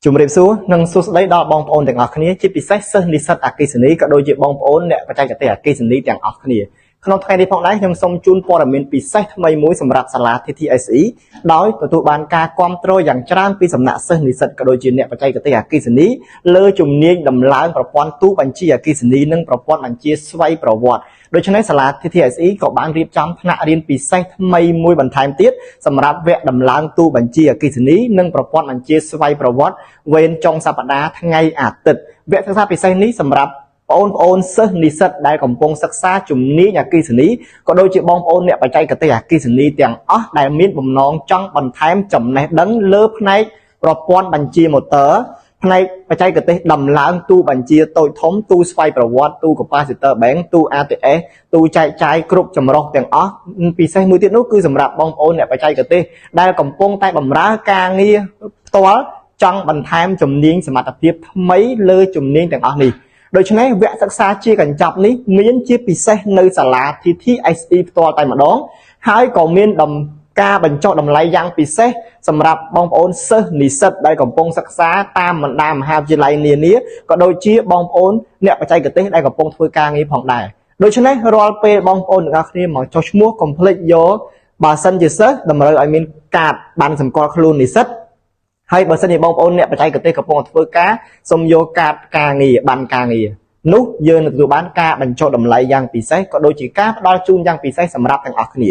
ជំរាបសួរនិងសួស្តីដល់បងប្អូនទាំងអស់គ្នាជាពិសេសសិស្សនិស្សិតអគ្គិសនីក៏ដូចជាបងប្អូនអ្នកបច្ចេកទេសអគ្គិសនីទាំងអស់គ្នាក្នុងថ្ងៃនេះផងដែរខ្ញុំសូមជូនព័ត៌មានពិសេសថ្មីមួយសម្រាប់សាលា TTSE ដោយទទួលបានការគាំទ្រយ៉ាងច្រើនពីសំណាក់សិស្សនិស្សិតក៏ដូចជាអ្នកបច្ចេកទេសអគ្គិសនីលើជំនាញដំឡើងប្រព័ន្ធទូបញ្ជាអគ្គិសនីនិងប្រព័ន្ធបញ្ជាស្វ័យប្រវត្តិដូច្នេះសាលា TTSE ក៏បានរៀបចំថ្នាក់រៀនពិសេសថ្មីមួយបន្ថែមទៀតសម្រាប់វគ្គដំឡើងទូបញ្ជាអគ្គិសនីនិងប្រព័ន្ធបញ្ជាស្វ័យប្រវត្តិវេនចុងសប្តាហ៍ថ្ងៃអាទិត្យវគ្គសិក្សាពិសេសនេះសម្រាប់បងប្អូនសិស្សនិស្សិតដែលកំពុងសិក្សាជំនាញអគ្គិសនីក៏ដូចជាបងប្អូនអ្នកបច្ចេកទេសអគ្គិសនីទាំងអស់ដែលមានបំណងចង់បន្ថែមចំណេះដឹងលើផ្នែកប្រព័ន្ធបញ្ជាម៉ូទ័រផ្នែកបច្ចេកទេសដំឡើងទូបញ្ជាតូចធំទូស្វ័យប្រវត្តិទូ capacitor bank ទូ ATS ទូចែកចាយគ្រប់ចម្រុះទាំងអស់ពិសេសមួយទៀតនោះគឺសម្រាប់បងប្អូនអ្នកបច្ចេកទេសដែលកំពុងតែបម្រើការងារផ្ទាល់ចង់បន្ថែមជំនាញសមត្ថភាពថ្មីលើជំនាញទាំងអស់នេះដូច្នេះវគ្គសិក្សាជាកញ្ចប់នេះមានជាពិសេសនៅសាលា TTSE ផ្ទាល់តែម្ដងហើយក៏មានការបញ្ចុះតម្លៃយ៉ាងពិសេសសម្រាប់បងប្អូនសិស្សនិស្សិតដែលកំពុងសិក្សាតាមបណ្ដាមហាវិទ្យាល័យនានាក៏ដូចជាបងប្អូនអ្នកបច្ចេកទេសដែលកំពុងធ្វើការងារផងដែរដូច្នេះរាល់ពេលបងប្អូនទាំងអស់គ្នាមកចុះឈ្មោះកុំភ្លេចយកបើសិនជាសិស្សតម្រូវឲ្យមានកាតបានសម្គាល់ខ្លួននិស្សិតហើយបើសិនជាបងប្អូនអ្នកបច្ចេកទេសកំពុងធ្វើការសូមយកកាតការងារបានការងារនោះយើងនឹងទទួលបានការបញ្ចុះតម្លៃយ៉ាងពិសេសក៏ដូចជាការផ្ដល់ជូនយ៉ាងពិសេសសម្រាប់ទាំងអស់គ្នា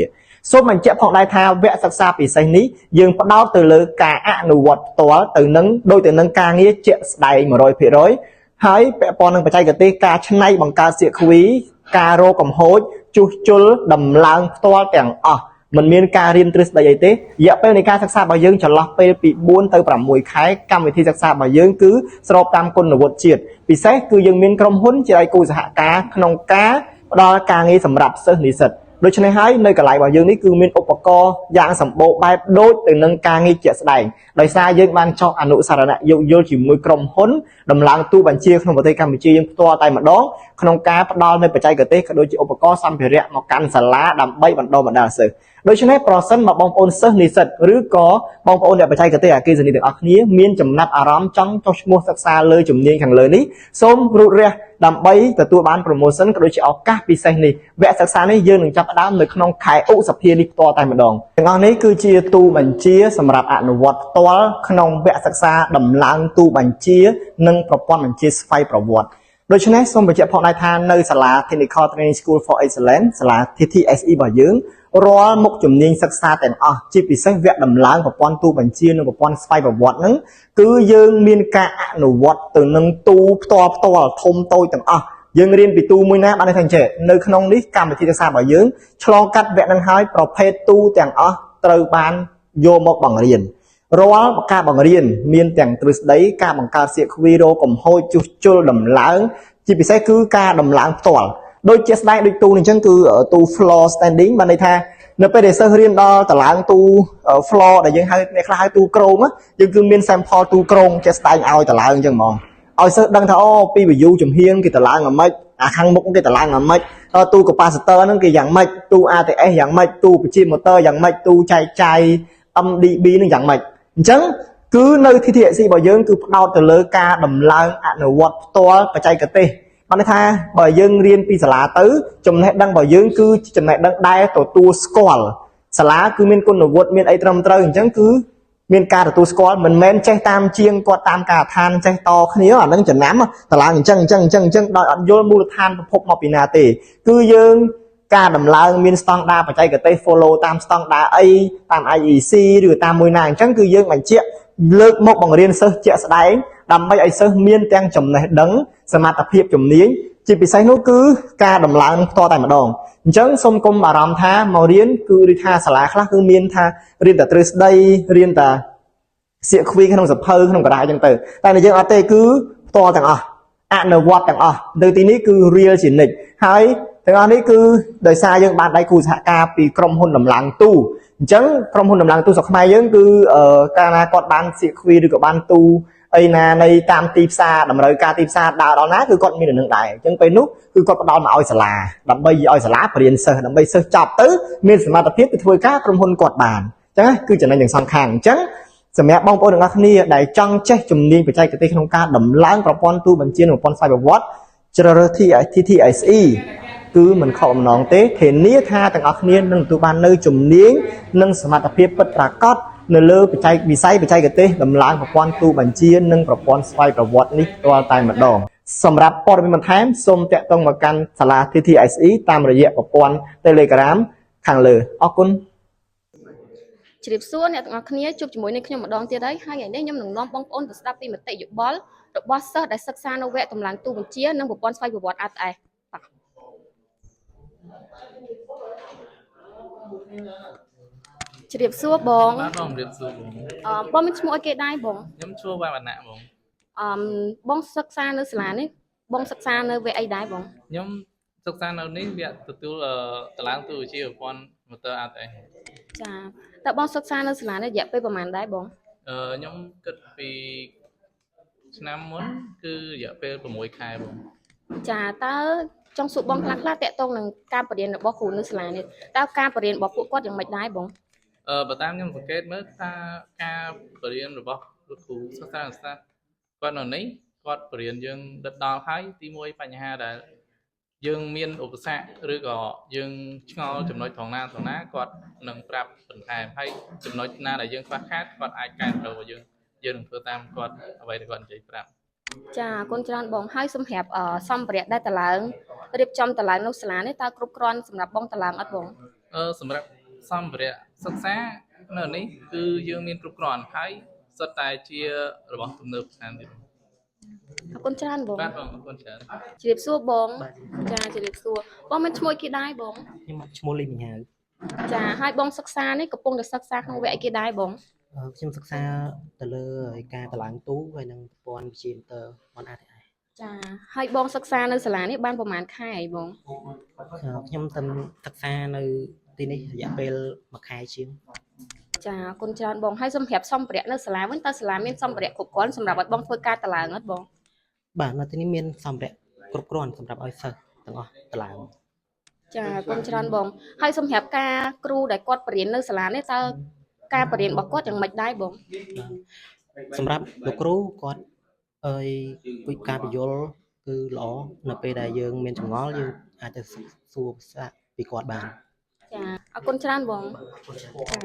សូមបញ្ជាក់ផងដែរថាវគ្គសិក្សាពិសេសនេះយើងផ្ដោតទៅលើការអនុវត្តផ្ទាល់ទៅនឹងការងារជាក់ស្ដែង 100% ហើយពាក់ព័ន្ធនឹងបច្ចេកទេសការច្នៃបង្កើតសៀកខ្វីការរកកំហូចជួសជុលដំឡើងផ្ទាល់ទាំងអស់មិនមានការរៀនទ្រឹស្ដីអីទេរយៈពេលនៃការសិក្សារបស់យើងចន្លោះពេលពី4ទៅ6ខែកម្មវិធីសិក្សារបស់យើងគឺស្របតាមគុណវុឌ្ឍិជាតិពិសេសគឺយើងមានក្រុមហ៊ុនជាដៃគូសហការក្នុងការផ្ដល់ការងារសម្រាប់សិស្សនិស្សិតដូច្នេះហើយនៅកន្លែងរបស់យើងនេះគឺមានឧបករណ៍យ៉ាងសម្បូរបែបដូចទៅនឹងការងារជាក់ស្ដែងដោយសារយើងបានចុះអនុសារណៈយោគយល់ជាមួយក្រុមហ៊ុនដំឡើងទូបញ្ជាក្នុងប្រទេសកម្ពុជាយើងផ្ទាល់តែម្ដងក្នុងការផ្ដល់នៅបច្ចេកទេសក៏ដូចជាឧបករណ៍សម្ភារៈមកកាន់សាលាដើម្បីបណ្ដុះបណ្ដាលសិស្សដូច្នេះប្រសិនមកបងប្អូនសិស្សនិស្សិតឬក៏បងប្អូនអ្នកបច្ចេកទេសអគ្គិសនីទាំងអស់គ្នាមានចំណាប់អារម្មណ៍ចង់ចុះឈ្មោះសិក្សាលើជំនាញខាងលើនេះសូមរូតរះដើម្បីទទួលបាន promotion ក៏ដូចជាឱកាសពិសេសនេះវគ្គសិក្សានេះយើងនឹងចាប់ផ្ដើមនៅក្នុងខែឧសភានេះផ្ទាល់តែម្ដងទាំងអស់នេះគឺជាទូបញ្ជាសម្រាប់អនុវត្តផ្ទាល់ក្នុងវគ្គសិក្សាដំឡើងទូបញ្ជានិងប្រព័ន្ធបញ្ជាស្វ័យប្រវត្តិដូច្នេះសូមបញ្ជាក់ផងដែរថានៅសាលា Technical Training School for Excellence សាលា TTSE របស់យើងរាល់មុខជំនាញសិក្សាទាំងអស់ជាពិសេសវគ្គដំឡើងប្រព័ន្ធទូបញ្ជានិងប្រព័ន្ធស្វ័យប្រវត្តិហ្នឹងគឺយើងមានការអនុវត្តទៅនឹងទូផ្ទាល់ធំតូចទាំងអស់យើងរៀនពីទូមួយណាបានថាអញ្ចឹងនៅក្នុងនេះកម្មវិធីសិក្សារបស់យើងឆ្លងកាត់វគ្គហ្នឹងហើយប្រភេទទូទាំងអស់ត្រូវបានយកមកបង្រៀនរាល់ការបង្រៀនមានទាំងទ្រឹស្ដីការបង្កើតសៀកខ្វីរោកំហូចជួសជុលដំឡើងជាពិសេសគឺការដំឡើងផ្ទាល់ដូចជាស្ដែងដូចទូនេះអញ្ចឹងគឺទូ floor standing បានន័យថានៅពេលដែលសិស្សរៀនដល់តឡើងទូ floor ដែលយើងហៅអ្នកខ្លះហៅទូក្រងយើងគឺមាន sample ទូក្រងជាស្ដែងឲ្យតឡើងអញ្ចឹងហ្មងឲ្យសិស្សដឹងថាអូពី view ចំហៀងគេតឡើងអាម៉េចអាខាងមុខគេតឡើងអាម៉េចទូ capacitor ហ្នឹងគេយ៉ាងម៉េចទូ ATS យ៉ាងម៉េចទូបញ្ជា motor យ៉ាងម៉េចទូចែកចាយ MDB ហ្នឹងយ៉ាងម៉េចអញ្ចឹងគឺនៅ TTSE របស់យើងគឺផ្ដោតទៅលើការដំឡើងអនុវត្តផ្ទាល់បច្ចេកទេសបានន័យថាបើយើងរៀនពីសាលាទៅចំណេះដឹងរបស់យើងគឺចំណេះដឹងដែលទទួលស្គាល់សាលាគឺមានគុណវុឌ្ឍិមានអីត្រឹមត្រូវអញ្ចឹងគឺមានការទទួលស្គាល់មិនមែនចេះតាមជាងគាត់តាមការឋានចេះតគ្នាអានឹងចំណាំតឡើងអញ្ចឹងដោយអត់យល់មូលដ្ឋានប្រភពមកពីណាទេគឺយើងការដំឡើងមានស្តង់ដារបច្ចេកទេស follow តាមស្តង់ដារអីតាម IEC ឬតាមមួយណាអញ្ចឹងគឺយើងបញ្ជាក់លើកមកបង្រៀនសិស្សជាក់ស្ដែងដើម្បីឲ្យសិស្សមានទាំងចំណេះដឹងសមត្ថភាពជំនាញជាពិសេសនោះគឺការដំឡើងផ្ទាល់តែម្ដងអញ្ចឹងសូមកុំអារម្មណ៍ថាមករៀនគឺដូចថាសាលាខ្លះគឺមានថារៀនតែទ្រឹស្ដីរៀនតែសៀកខ្វីក្នុងសភៅក្នុងកណ្ដាលអញ្ចឹងទៅតែយើងអត់ទេគឺផ្ទាល់ទាំងអស់អនុវត្តទាំងអស់នៅទីនេះគឺ real ជានិច្ចហើយទាំងអស់នេះគឺដោយសារយើងបានដៃគូសហការពីក្រុមហ៊ុនដំឡើងទូអញ្ចឹងក្រុមហ៊ុនដំឡើងទូស្រុកខ្មែរយើងគឺកាលណាគាត់បានសៀកខ្វីឬក៏បានទូអីណានៃតាមទីផ្សារតម្រូវការទីផ្សារដើរដល់ណាគឺគាត់មាននឹងដែរអញ្ចឹងពេលនោះគឺគាត់ផ្ដល់មកឲ្យសាលាដើម្បីឲ្យសាលាបរៀនសិស្សដើម្បីសិស្សចប់ទៅមានសមត្ថភាពទៅធ្វើការក្រុមហ៊ុនគាត់បានអញ្ចឹងគឺចំណេញទាំងសងខាងអញ្ចឹង សម្រាប់បងប្អូនទាំងអស់គ្នាដែលចង់ចេះជំនាញបច្ចេកទេសក្នុងការដំឡើងប្រព័ន្ធទូបញ្ជានិងប្រព័ន្ធស្វ័យប្រវត្តិជ្រើសរើស TTSE គឺមិនខកបំណងទេធានាថាទាំងអស់គ្នានឹងទទួលបាននៅជំនាញនិងសមត្ថភាពពិតប្រាកដនៅលើវិស័យបច្ចេកទេសដំឡើងប្រព័ន្ធទូបញ្ជានិងប្រព័ន្ធស្វ័យប្រវត្តិនេះផ្ទាល់តែម្ដងសម្រាប់ព័ត៌មានបន្ថែមសូមតាក់ទងមកកាន់សាលា TTSE តាមរយៈប្រព័ន្ធ Telegram ខាងលើអរគុណជ្រាបសួរអ្នកទាំងអស់គ្នាជួបជាមួយនឹងខ្ញុំម្ដងទៀតហើយថ្ងៃនេះខ្ញុំនឹងនាំបងប្អូនទៅស្ដាប់ពីមតិយោបល់របស់សិស្សដែលសិក្សានៅវគ្គតម្លើងទូបញ្ជានិងប្រព័ន្ធស្វ័យប្រវត្តិ RTS ជ្រាបសួរបងបាទបងជ្រាបសួរបងមានឈ្មោះអីគេដែរបងខ្ញុំឈ្មោះវ៉ាវណ្ណៈបងបងសិក្សានៅសាលានេះបងសិក្សានៅវគ្គអីដែរបងខ្ញុំសិក្សានៅនេះវគ្គទទួលតម្លើងទូវិជ្ជាប្រព័ន្ធម៉ូទ័រ RTS ចាតើបងសិក្សានៅសាលានេះរយៈពេលប្រហែលដែរបងខ្ញុំគិតពីឆ្នាំមុនគឺរយៈពេល6ខែបងចាតើចង់សួរបងខ្លះតាក់ទងនឹងការបរៀនរបស់គ្រូនៅសាលានេះតើការបរៀនរបស់ពួកគាត់យ៉ាងម៉េចដែរបងបើតាមខ្ញុំសង្កេតមើលថាការបរៀនរបស់លោកគ្រូសិក្សាគាត់នៅនេះគាត់បរៀនយើងដិតដល់ហើយទីមួយបញ្ហាដែលយើងមានឧបសគ្គឬក៏យើងឆ្ងល់ចំណុចត្រង់ណាគាត់នឹងប្រាប់បន្ថែមហើយចំណុចណាដែលយើងខ្វះខាតគាត់អាចកែប្រែរបស់យើងនឹងធ្វើតាមគាត់អ្វីដែលគាត់និយាយប្រាប់ចាអរគុណច្រើនបងហើយសម្រាប់សម្ភារៈដែលតម្លើងរៀបចំតម្លើងនៅសាលានេះតើគ្រប់គ្រាន់សម្រាប់បងតម្លើងអត់បងសម្រាប់សម្ភារៈសិក្សានៅនេះគឺយើងមានគ្រប់គ្រាន់ហើយសុទ្ធតែជារបស់ទំនើបតាមទៀតអរគុណច្រើនបងបាទបងអរគុណច្រើនជ្រាបសួរបងចាជ្រាបសួរបងមានឈ្មោះគេដែរបងខ្ញុំឈ្មោះលីមីញ៉ៅចាហើយបងសិក្សានេះកំពុងតែសិក្សាក្នុងវគ្គអីគេដែរបងខ្ញុំសិក្សាទៅលើការតម្លើងទូហើយនិងប្រព័ន្ធវិទ្យាមទ័រប៉ុន RTS ចាហើយបងសិក្សានៅសាលានេះបានប្រហែលខែអីបងខ្ញុំទៅសិក្សានៅទីនេះរយៈពេល1ខែជាងចាអរគុណច្រើនបងហើយសម្រាប់សម្ភារៈនៅសាលាវិញតើសាលាមានសម្ភារៈគ្រប់គ្រាន់សម្រាប់ឲ្យបងធ្វើការតម្លើងអត់បងបាទនៅទីនេះមានសម្ភារៈគ្រប់គ្រាន់សម្រាប់ឲ្យសិស្សទាំងអស់តម្លើងចាអរគុណច្រើនបងហើយសម្រាប់ការគ្រូដែលគាត់បរៀននៅសាលានេះតើការបរៀនរបស់គាត់យ៉ាងម៉េចដែរបងសម្រាប់លោកគ្រូគាត់វិការបញ្យលគឺល្អនៅពេលដែលយើងមានចម្ងល់យើងអាចទៅសួរភាសាពីគាត់បានចាអរគុណច្រើនបងចា